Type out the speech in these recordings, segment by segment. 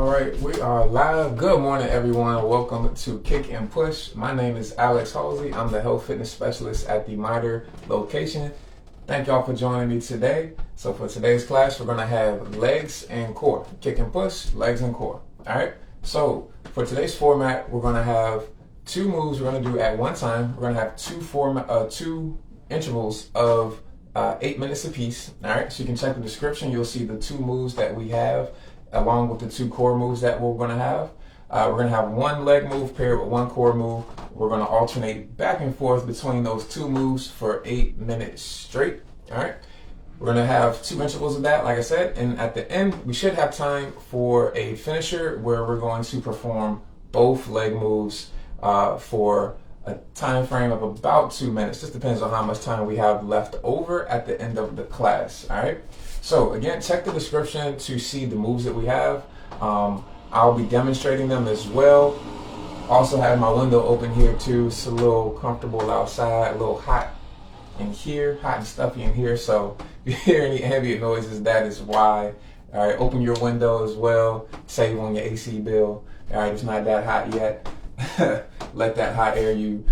All right, we are live. Good morning, everyone. Welcome to Kick and Push. My name is Alex Halsey. I'm the health fitness specialist at the MITRE location. Thank y'all for joining me today. So for today's class, we're going to have legs and core. Kick and push, legs and core. All right. So for today's format, we're going to have two moves we're going to do at one time. We're going to have two intervals of 8 minutes apiece. All right. So you can check the description. You'll see the two moves that we have, along with the two core moves that we're going to have. We're going to have one leg move paired with one core move. We're going to alternate back and forth between those two moves for 8 minutes straight. All right. We're going to have two intervals of that, like I said. And at the end, we should have time for a finisher where we're going to perform both leg moves for a time frame of about 2 minutes. Just depends on how much time we have left over at the end of the class. All right. So again, check the description to see the moves that we have. I'll be demonstrating them as well. Also have my window open here too. It's a little comfortable outside, a little hot in here, hot and stuffy in here. So if you hear any ambient noises, that is why. All right, open your window as well. Save on your AC bill. All right, it's not that hot yet. Let that hot air you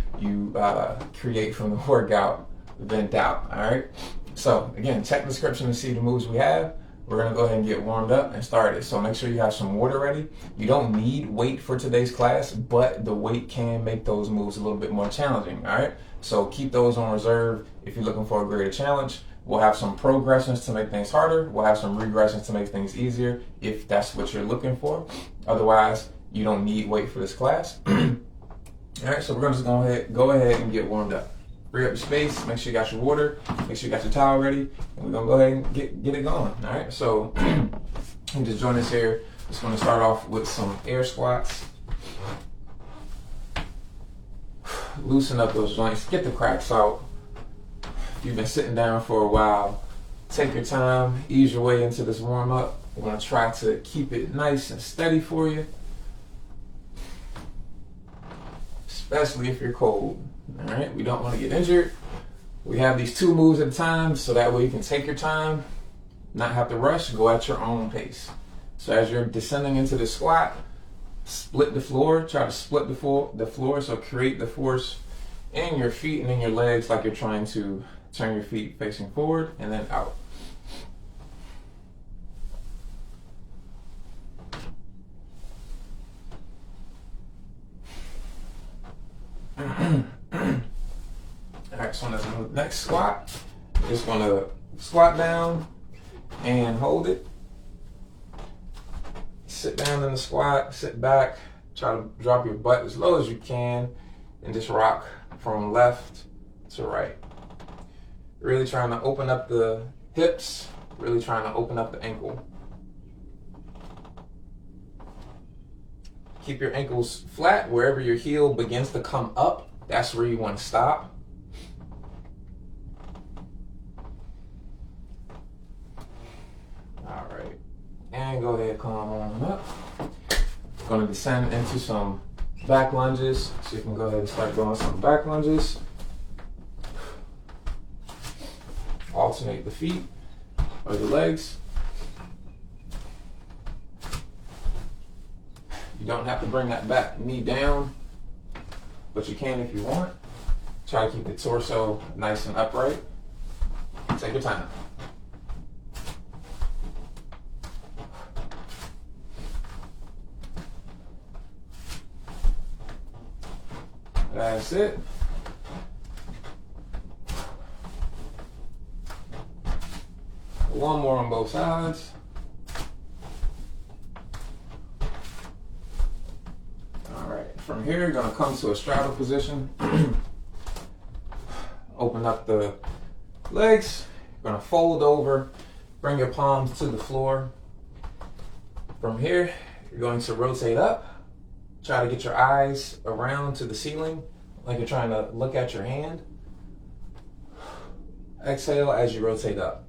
create from the workout vent out. All right. So again, check the description to see the moves we have. We're gonna go ahead and get warmed up and started. So make sure you have some water ready. You don't need weight for today's class, but the weight can make those moves a little bit more challenging. All right. So keep those on reserve if you're looking for a greater challenge. We'll have some progressions to make things harder. We'll have some regressions to make things easier if that's what you're looking for. Otherwise, you don't need weight for this class. All right. So we're gonna just go ahead and get warmed up. Free up your space, make sure you got your water, make sure you got your towel ready, and we're gonna go ahead and get it going. All right, so you just join us here. Just gonna start off with some air squats. Loosen up those joints, get the cracks out. If you've been sitting down for a while, take your time, ease your way into this warm up. We're gonna try to keep it nice and steady for you, especially if you're cold. All right, we don't want to get injured. We have these two moves at a time, so that way you can take your time, not have to rush, go at your own pace. So as you're descending into the squat, split the floor, try to split the floor, so create the force in your feet and in your legs like you're trying to turn your feet facing forward and then out. Alright, so on the next squat, you're just going to squat down and hold it. Sit down in the squat, sit back, try to drop your butt as low as you can, and just rock from left to right. Really trying to open up the hips, really trying to open up the ankle. Keep your ankles flat. Wherever your heel begins to come up, that's where you want to stop. All right, and go ahead, come on up. Going to descend into some back lunges. So you can go ahead and start doing some back lunges. Alternate the feet or the legs. You don't have to bring that back knee down, but you can if you want. Try to keep the torso nice and upright. Take your time. That's it. One more on both sides. From here, you're going to come to a straddle position. Open up the legs. You're going to fold over. Bring your palms to the floor. From here, you're going to rotate up. Try to get your eyes around to the ceiling, like you're trying to look at your hand. Exhale as you rotate up.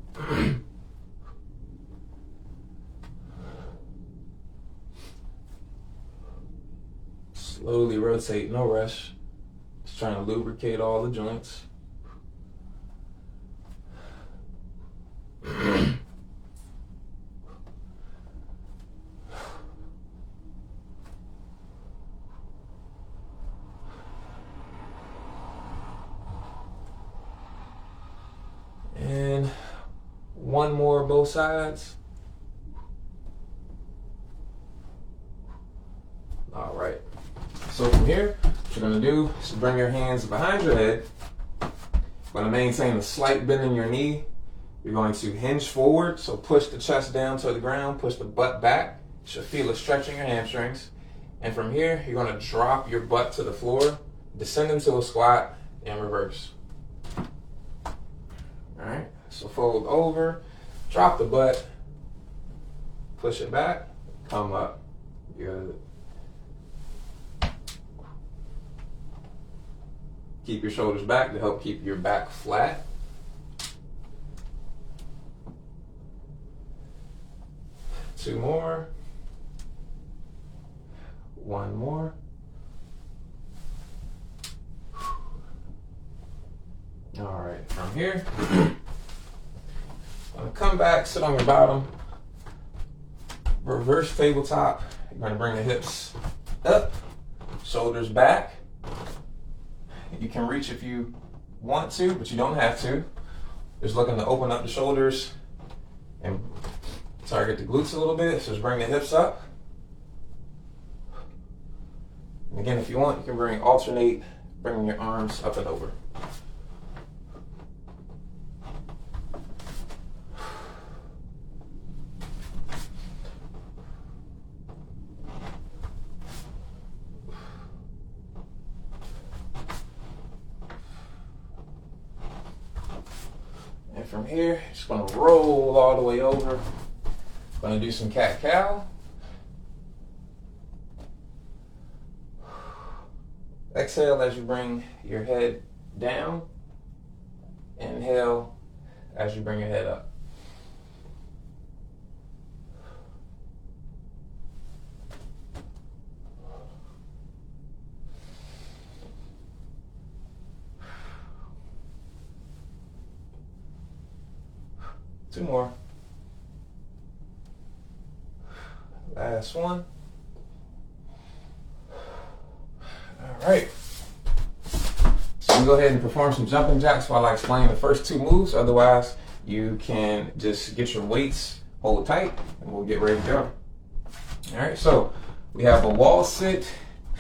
Slowly rotate, no rush. Just trying to lubricate all the joints. one more both sides. All right. So from here, what you're gonna do is bring your hands behind your head. You're gonna maintain a slight bend in your knee. You're going to hinge forward, so push the chest down to the ground, push the butt back. You should feel a stretch in your hamstrings. And from here, you're gonna drop your butt to the floor, descend into a squat, and reverse. All right, so fold over, drop the butt, push it back, come up. Good. Keep your shoulders back to help keep your back flat. Two more. One more. All right, from here, gonna come back, sit on your bottom, reverse tabletop. You're gonna bring the hips up, shoulders back. You can reach if you want to, but you don't have to. Just looking to open up the shoulders and target the glutes a little bit. So just bring the hips up. And again, if you want, you can alternate, bringing your arms up and over. And from here, just gonna roll all the way over. Gonna do some cat-cow. Exhale as you bring your head down. Inhale as you bring your head up. Two more. Last one. All right. So you go ahead and perform some jumping jacks while I explain the first two moves. Otherwise, you can just get your weights, hold tight, and we'll get ready to go. All right, so we have a wall sit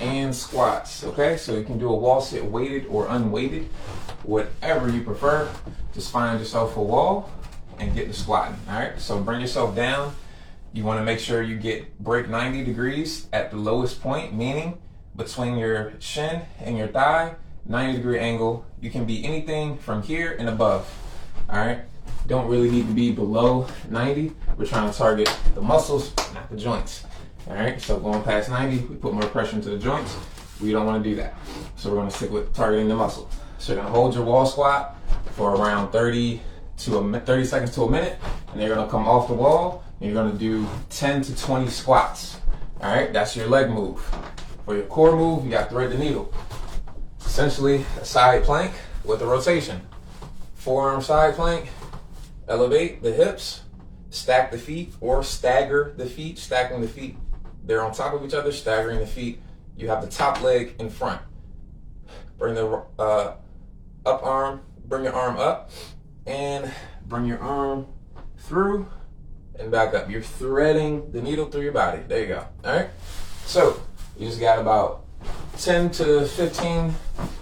and squats, okay? So you can do a wall sit weighted or unweighted, whatever you prefer. Just find yourself a wall and get to squatting, all right? So bring yourself down. You wanna make sure you break 90 degrees at the lowest point, meaning between your shin and your thigh, 90-degree angle. You can be anything from here and above, all right? Don't really need to be below 90. We're trying to target the muscles, not the joints, all right? So going past 90, we put more pressure into the joints. We don't wanna do that. So we're gonna stick with targeting the muscle. So you're gonna hold your wall squat for around 30 seconds to a minute, and you're gonna come off the wall, and you're gonna do 10 to 20 squats, all right? That's your leg move. For your core move, you got thread the needle. Essentially, a side plank with a rotation. Forearm side plank, elevate the hips, stack the feet or stagger the feet, stacking the feet. They're on top of each other, staggering the feet. You have the top leg in front. Bring the up arm, bring your arm up, and bring your arm through and back up. You're threading the needle through your body. There you go. All right. So you just got about 10 to 15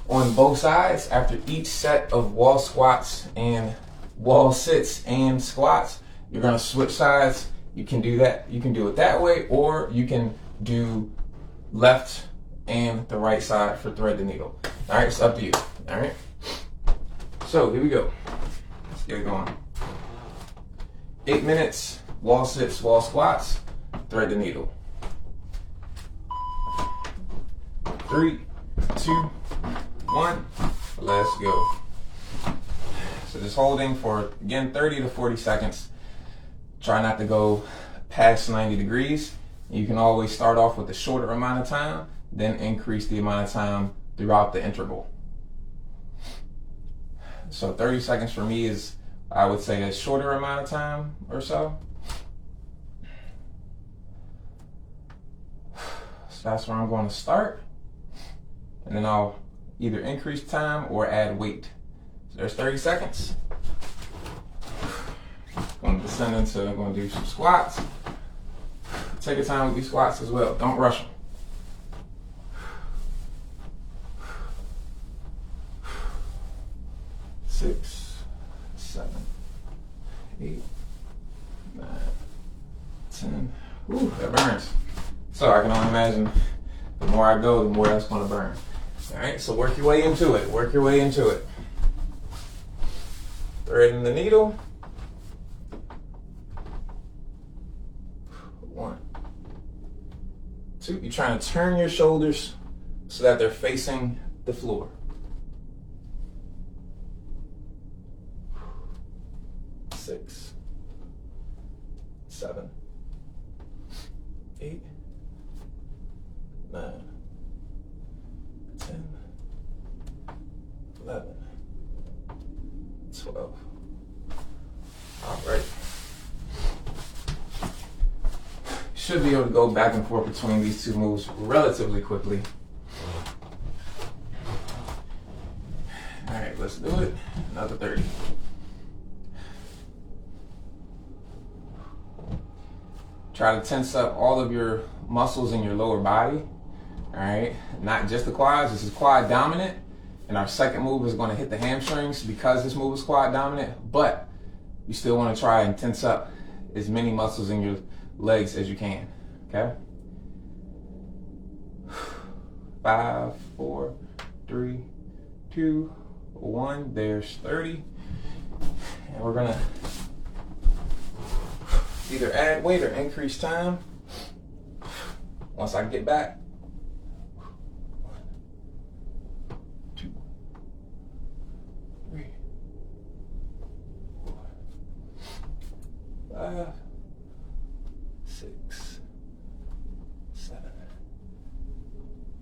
on both sides after each set of wall squats and wall sits and squats. You're gonna switch sides. You can do that. You can do it that way, or you can do left and the right side for thread the needle. All right, it's up to you. All right. So here we go. Let's get it going. 8 minutes, wall sits, wall squats, thread the needle. 3, 2, 1, let's go. So just holding for, again, 30 to 40 seconds. Try not to go past 90 degrees. You can always start off with a shorter amount of time, then increase the amount of time throughout the interval. So 30 seconds for me is, I would say, a shorter amount of time or so. So that's where I'm going to start. And then I'll either increase time or add weight. So there's 30 seconds. Going to descend into, I'm going to do some squats. Take your time with these squats as well. Don't rush them. 6, 7, 8, 9, 10. Ooh, that burns. So I can only imagine the more I go, the more that's going to burn. All right, so work your way into it. Work your way into it. Threading the needle. 1, 2. You're trying to turn your shoulders so that they're facing the floor. 6, 7, 8, 9, 10, 11, 12. All right. Should be able to go back and forth between these two moves relatively quickly. All right, let's do it. Another 30. Try to tense up all of your muscles in your lower body. All right, not just the quads. This is quad dominant, and our second move is going to hit the hamstrings because this move is quad dominant. But you still want to try and tense up as many muscles in your legs as you can. Okay. 5, 4, 3, 2, 1. There's 30, and we're gonna either add weight or increase time. Once I get back. 1, 2, 3, 4, 5, 6, 7,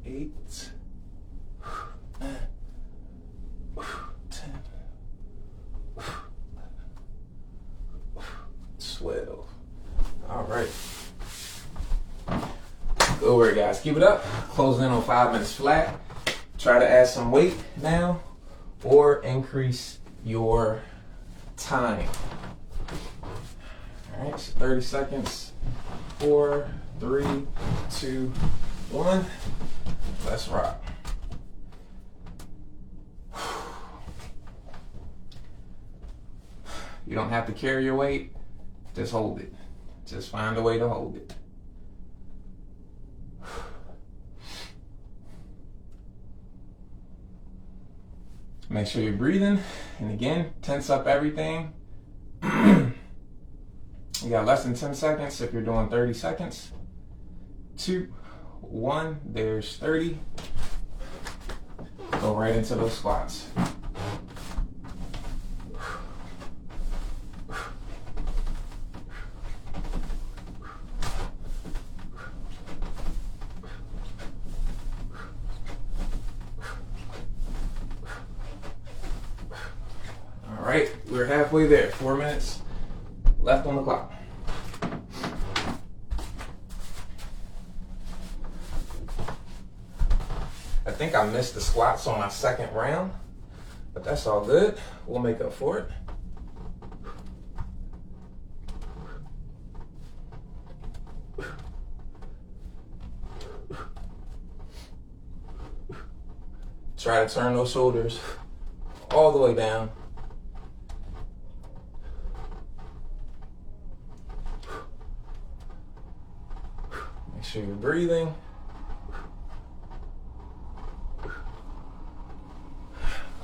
8, 9, 10, 12. All right. Go over it, guys. Keep it up. Closing in on 5 minutes flat. Try to add some weight now or increase your time. All right, so 30 seconds. 4, 3, 2, 1. Let's rock. You don't have to carry your weight. Just hold it. Just find a way to hold it. Make sure you're breathing. And again, tense up everything. You got less than 10 seconds if you're doing 30 seconds. 2, 1, there's 30. Go right into those squats. All right, we're halfway there. 4 minutes left on the clock. I think I missed the squats on my second round, but that's all good. We'll make up for it. Try to turn those shoulders all the way down. Make sure you're breathing.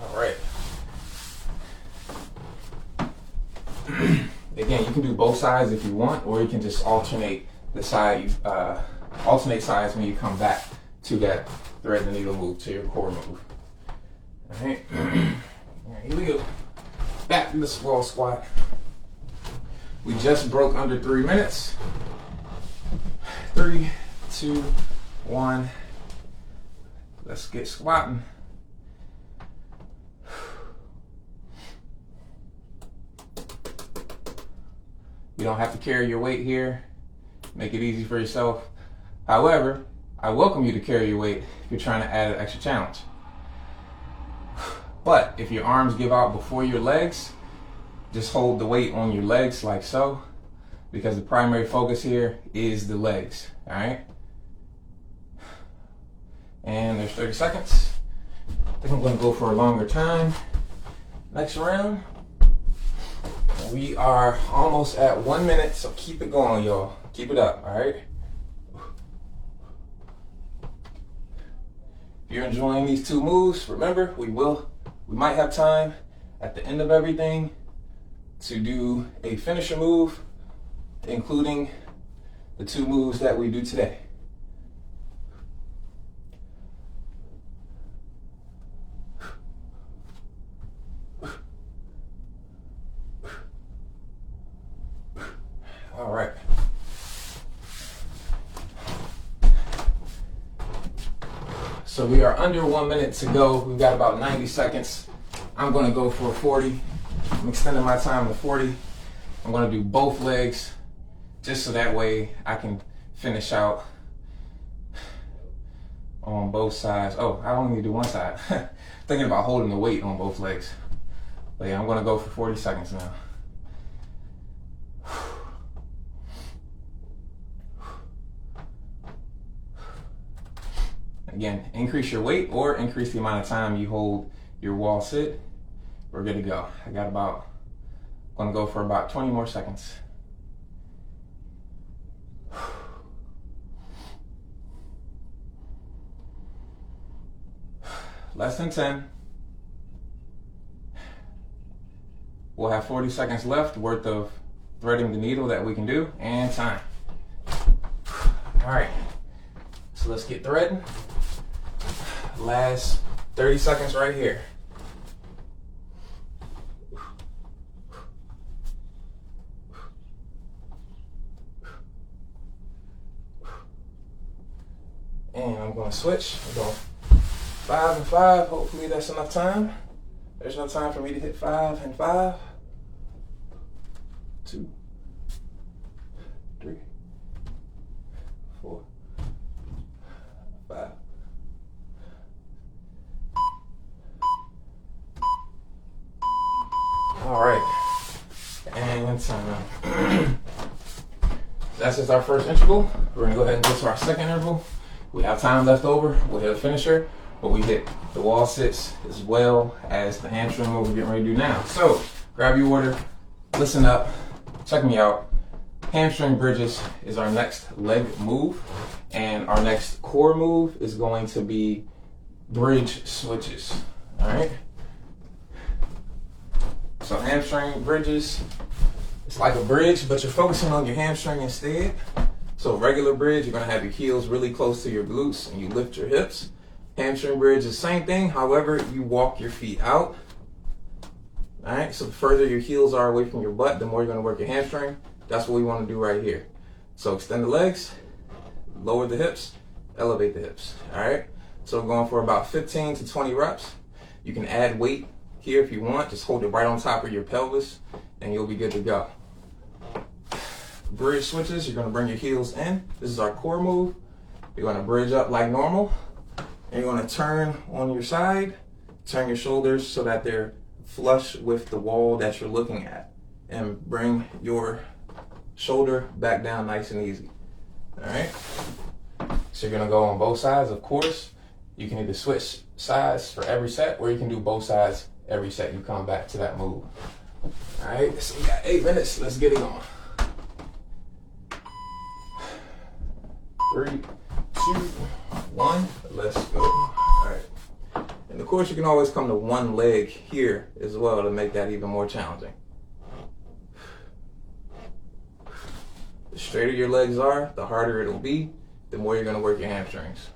All right. Again, you can do both sides if you want, or you can just alternate the side. Alternate sides when you come back to that thread the needle move, to your core move. All right. All right, here we go. Back to the swirl squat. We just broke under 3 minutes. 3, 2, 1. Let's get squatting. You don't have to carry your weight here. Make it easy for yourself. However, I welcome you to carry your weight if you're trying to add an extra challenge. But if your arms give out before your legs, just hold the weight on your legs like so, because the primary focus here is the legs, all right? And there's 30 seconds. I think I'm gonna go for a longer time. Next round. We are almost at 1 minute, so keep it going, y'all. Keep it up, all right? If you're enjoying these two moves, remember, we might have time at the end of everything to do a finisher move, including the two moves that we do today. All right. So we are under 1 minute to go. We've got about 90 seconds. I'm gonna go for 40. I'm extending my time to 40. I'm gonna do both legs just so that way I can finish out on both sides. Oh, I only need to do one side. Thinking about holding the weight on both legs. But yeah, I'm gonna go for 40 seconds now. Again, increase your weight or increase the amount of time you hold your wall sit. We're good to go. Gonna go for about 20 more seconds. Less than 10. We'll have 40 seconds left worth of threading the needle that we can do, and time. All right, so let's get threading. Last 30 seconds right here. And I'm going to switch. We're going 5 and 5. Hopefully that's enough time. There's no time for me to hit 5 and 5. 2, 3, 4, 5. All right, and time. That's just our first interval. We're gonna go ahead and go to our second interval. We have time left over. We'll hit a finisher, but we hit the wall sits as well as the hamstring move we're getting ready to do now. So grab your water, listen up, check me out. Hamstring bridges is our next leg move, and our next core move is going to be bridge switches. All right. So hamstring bridges, it's like a bridge, but you're focusing on your hamstring instead. So regular bridge, you're gonna have your heels really close to your glutes and you lift your hips. Hamstring bridge is the same thing, however, you walk your feet out. All right, so the further your heels are away from your butt, the more you're gonna work your hamstring. That's what we wanna do right here. So extend the legs, lower the hips, elevate the hips, all right? So we're going for about 15 to 20 reps. You can add weight here if you want, just hold it right on top of your pelvis and you'll be good to go. Bridge switches, you're gonna bring your heels in. This is our core move. You're gonna bridge up like normal and you're gonna turn on your side, turn your shoulders so that they're flush with the wall that you're looking at, and bring your shoulder back down nice and easy. All right, so you're gonna go on both sides. Of course, you can either switch sides for every set or you can do both sides every set you come back to that move. All right, so we got 8 minutes. Let's get it on. 3, 2, 1. Let's go. All right. And of course, you can always come to one leg here as well to make that even more challenging. The straighter your legs are, the harder it'll be, the more you're going to work your hamstrings.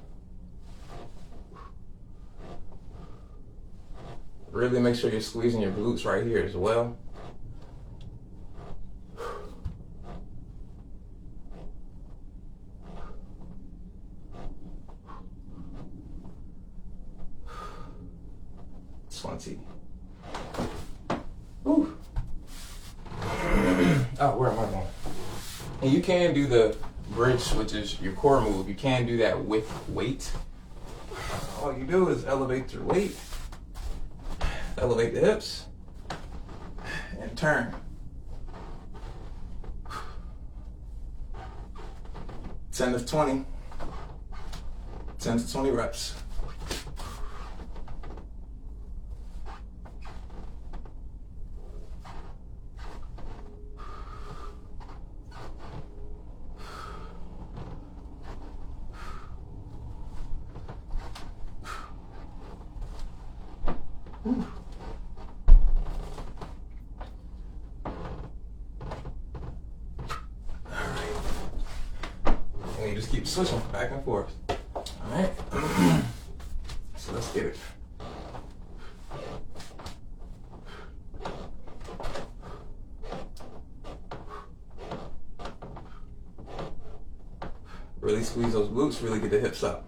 Really make sure you're squeezing your glutes right here as well. Ooh. Oh, where am I going? And you can do the bridge switches, your core move. You can do that with weight. All you do is elevate your weight, elevate the hips, and turn. 10 to 20. 10 to 20 reps. And you just keep switching back and forth. Alright. So let's get it. Really squeeze those glutes, really get the hips up.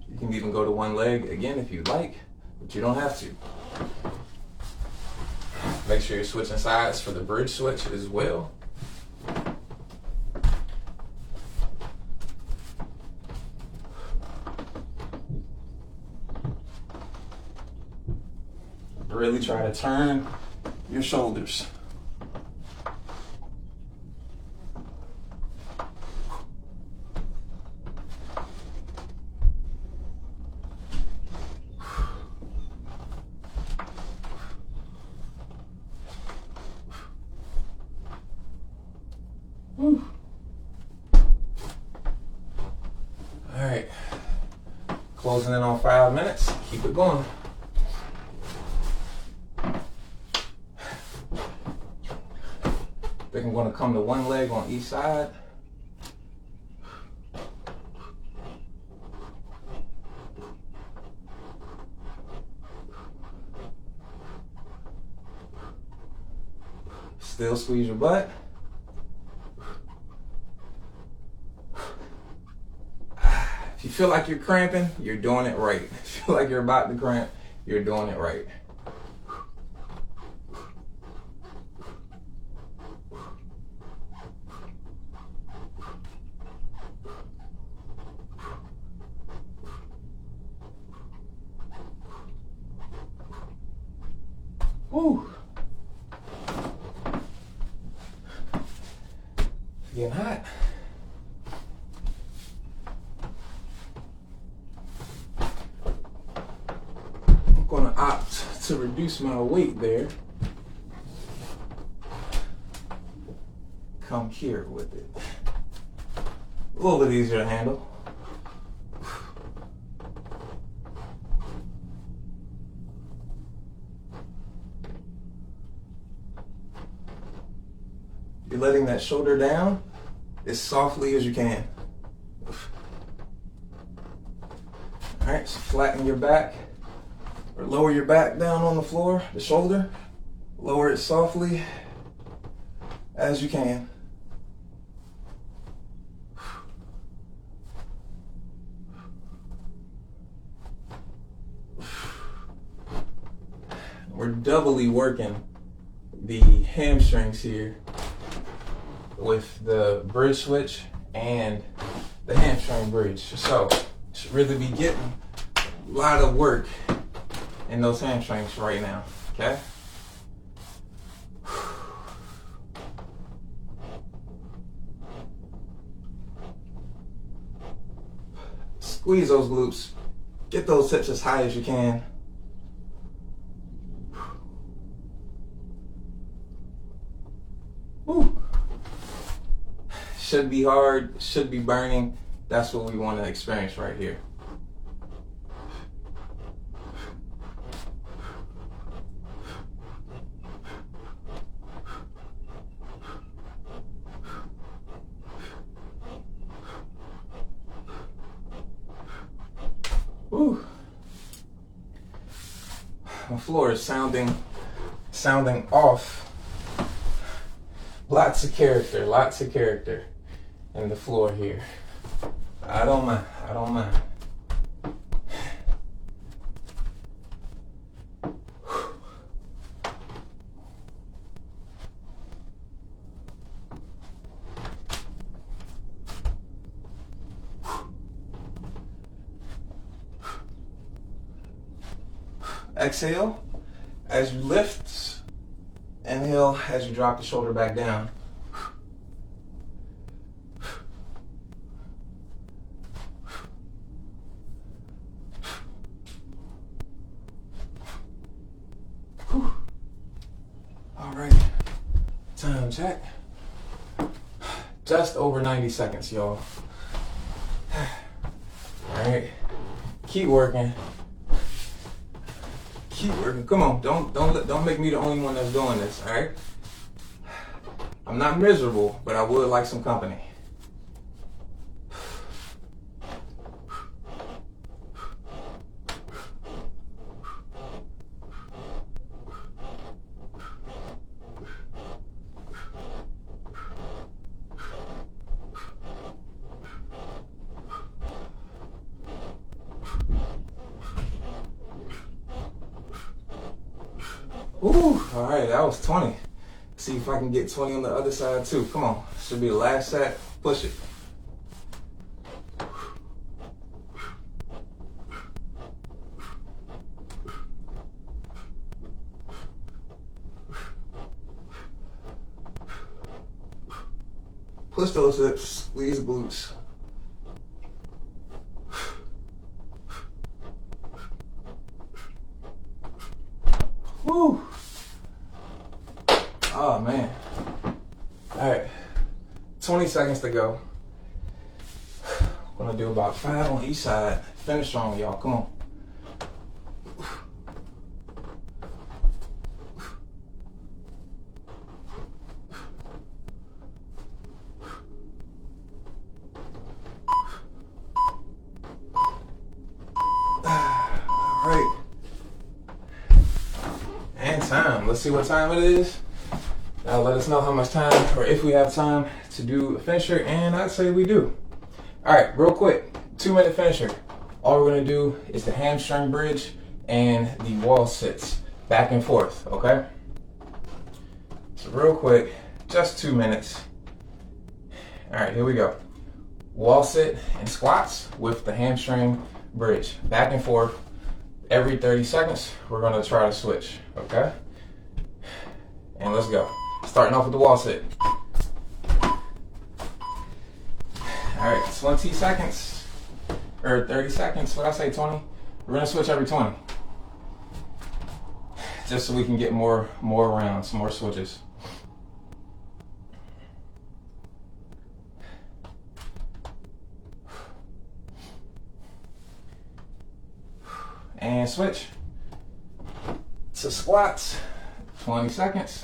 You can even go to one leg again if you'd like, but you don't have to. Make sure you're switching sides for the bridge switch as well. Really try to turn your shoulders. Whew. All right, closing in on 5 minutes. Keep it going. I think I'm going to come to one leg on each side. Still squeeze your butt. If you feel like you're cramping, you're doing it right. If you feel like you're about to cramp, you're doing it right. Whew. It's getting hot. I'm going to opt to reduce my weight there. Come here with it. A little bit easier to handle. You're letting that shoulder down as softly as you can. All right, so flatten your back or lower your back down on the floor, the shoulder. Lower it softly as you can. We're doubly working the hamstrings here with the bridge switch and the hamstring bridge. So should really be getting a lot of work in those hamstrings right now, okay? Squeeze those glutes. Get those hips as high as you can. Woo. Should be hard, should be burning. That's what we want to experience right here. Woo. My floor is sounding off. Lots of character in the floor here. I don't mind. Exhale as you lift. Inhale as you drop the shoulder back down. All right, time check. Just over 90 seconds, y'all. All right, keep working. Keep working. Come on, don't make me the only one that's doing this. All right. I'm not miserable, but I would like some company. Ooh, all right, that was 20. See if I can get 20 on the other side too. Come on, should be the last set. Push it. Push those hips, squeeze the glutes. Woo! Oh man. All right, 20 seconds to go. We're gonna do about 5 on each side. Finish strong, y'all, come on. All right. And time, let's see what time it is. Now let us know how much time, or if we have time to do a finisher, and I'd say we do. All right, real quick, 2-minute finisher. All we're gonna do is the hamstring bridge and the wall sits, back and forth, okay? So real quick, just 2 minutes. All right, here we go. Wall sit and squats with the hamstring bridge, back and forth. Every 30 seconds, we're gonna try to switch, okay? And let's go. Starting off with the wall sit. All right, 20 seconds, or 30 seconds, what I say, 20? We're gonna switch every 20. Just so we can get more rounds, more switches. And switch to squats, 20 seconds.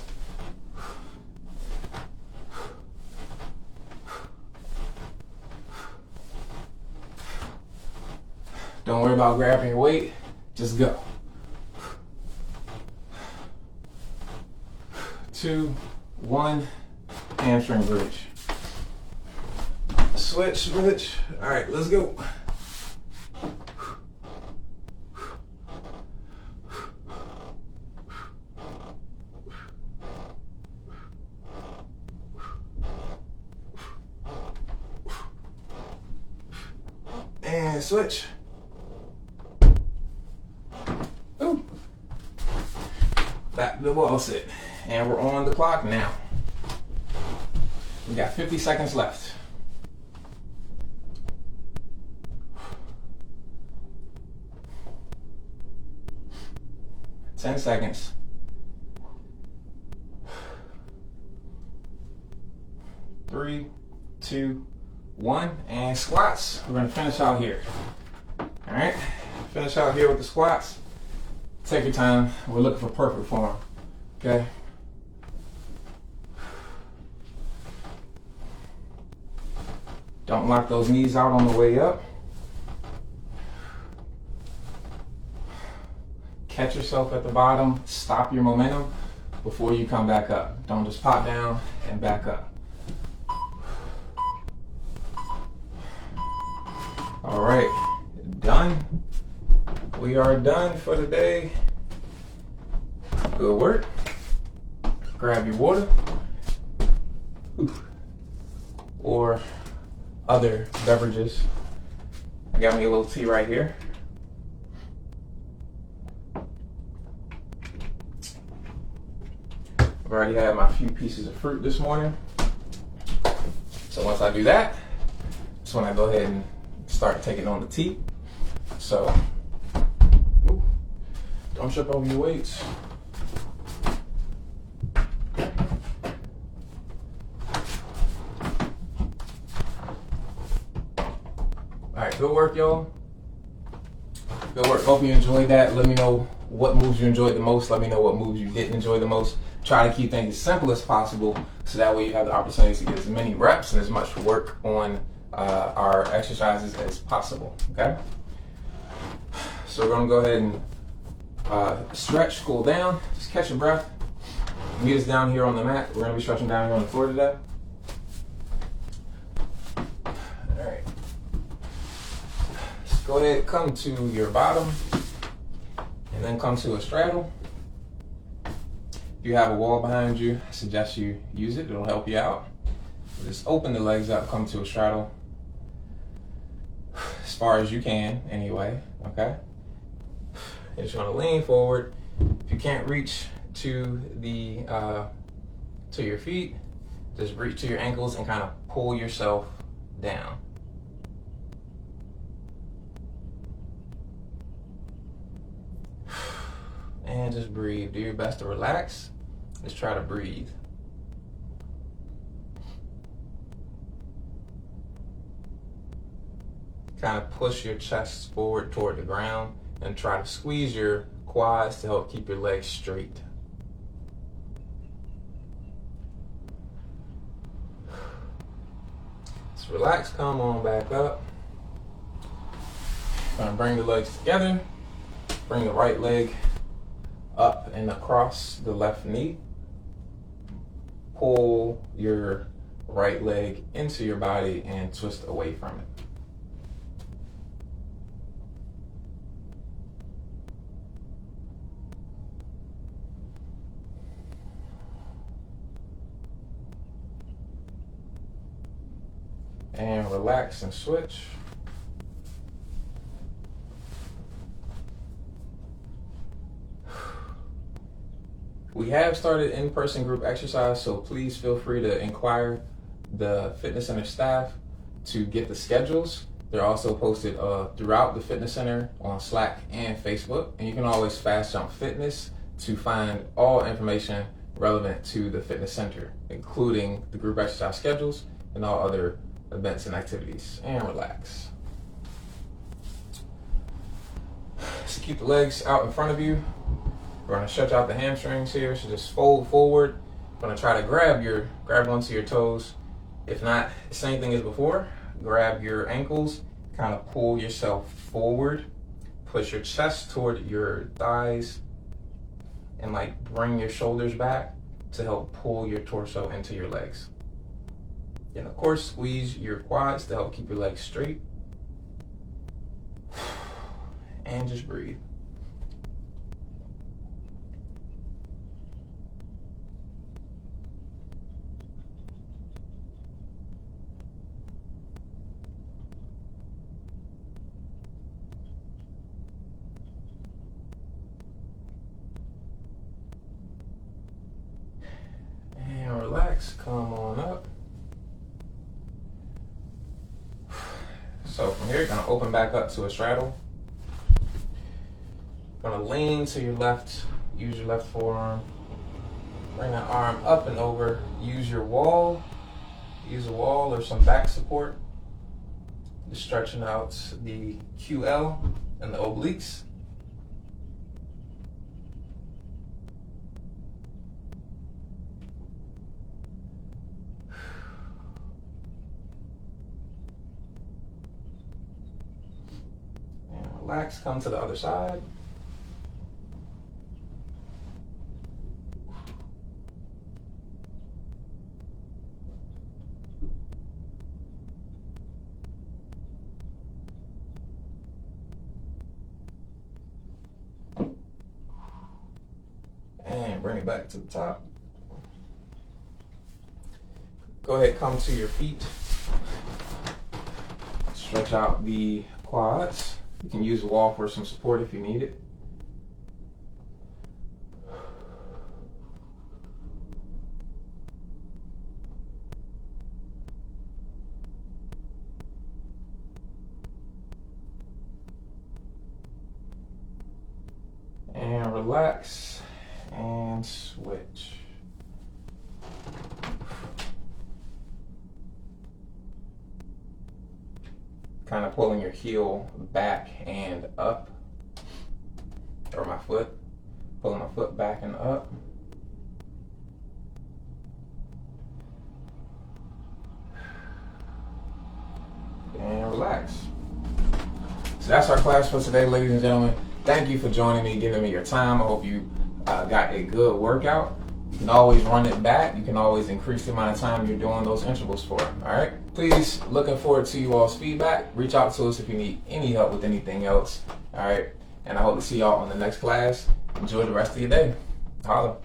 Don't worry about grabbing your weight, just go. 2, 1, hamstring bridge. Switch. All right, let's go. And switch. Ooh. Back to the wall sit. And we're on the clock now. We got 50 seconds left. Ten seconds. 3, 2, 1, and squats. We're gonna finish out here. All right, finish out here with the squats. Take your time. We're looking for perfect form. Okay. Don't lock those knees out on the way up. Catch yourself at the bottom. Stop your momentum before you come back up. Don't just pop down and back up. All right, done. We are done for the day. Good work. Grab your water or other beverages. I got me a little tea right here. already had my few pieces of fruit this morning. So once I do that, that's when I go ahead and start taking on the tea. So, don't trip over your weights. Alright, good work, y'all. Good work. Hope you enjoyed that. Let me know what moves you enjoyed the most. Let me know what moves you didn't enjoy the most. Try to keep things as simple as possible so that way you have the opportunity to get as many reps and as much work on our exercises as possible. Okay? So we're going to go ahead and stretch, cool down, just catch your breath. Meet us down here on the mat. We're going to be stretching down here on the floor today. All right. Just go ahead, come to your bottom, and then come to a straddle. If you have a wall behind you, I suggest you use it. It'll help you out. Just open the legs up, come to a straddle. As far as you can, anyway, okay? You're just gonna lean forward. If you can't reach to the to your feet, just reach to your ankles and kind of pull yourself down. And just breathe. Do your best to relax. Just try to breathe. Kind of push your chest forward toward the ground and try to squeeze your quads to help keep your legs straight. Just relax, come on back up. Gonna bring the legs together. Bring the right leg up and across the left knee. Pull your right leg into your body and twist away from it. And relax and switch. We have started in-person group exercise, so please feel free to inquire the fitness center staff to get the schedules. They're also posted throughout the fitness center on Slack and Facebook, and you can always Fast Jump Fitness to find all information relevant to the fitness center, including the group exercise schedules and all other events and activities. And relax. So keep the legs out in front of you. We're going to stretch out the hamstrings here, so just fold forward. We're going to try to grab onto your toes. If not, same thing as before. Grab your ankles, kind of pull yourself forward. Push your chest toward your thighs and like bring your shoulders back to help pull your torso into your legs. And of course, squeeze your quads to help keep your legs straight. And just breathe. And relax, come on up. So from here, you're gonna open back up to a straddle. Gonna lean to your left, use your left forearm. Bring that arm up and over. Use your wall. Use a wall or some back support. Just stretching out the QL and the obliques. Relax, come to the other side. And bring it back to the top. Go ahead, come to your feet. Stretch out the quads. You can use a wall for some support if you need it. relax, and switch. Kind of pulling your heel back and up, or my foot, pulling my foot back and up. And relax. So that's our class for today, ladies and gentlemen. Thank you for joining me, giving me your time. I hope you got a good workout. You can always run it back. You can always increase the amount of time you're doing those intervals for. All right. Please, looking forward to you all's feedback. Reach out to us if you need any help with anything else. All right. And I hope to see y'all on the next class. Enjoy the rest of your day. Holla.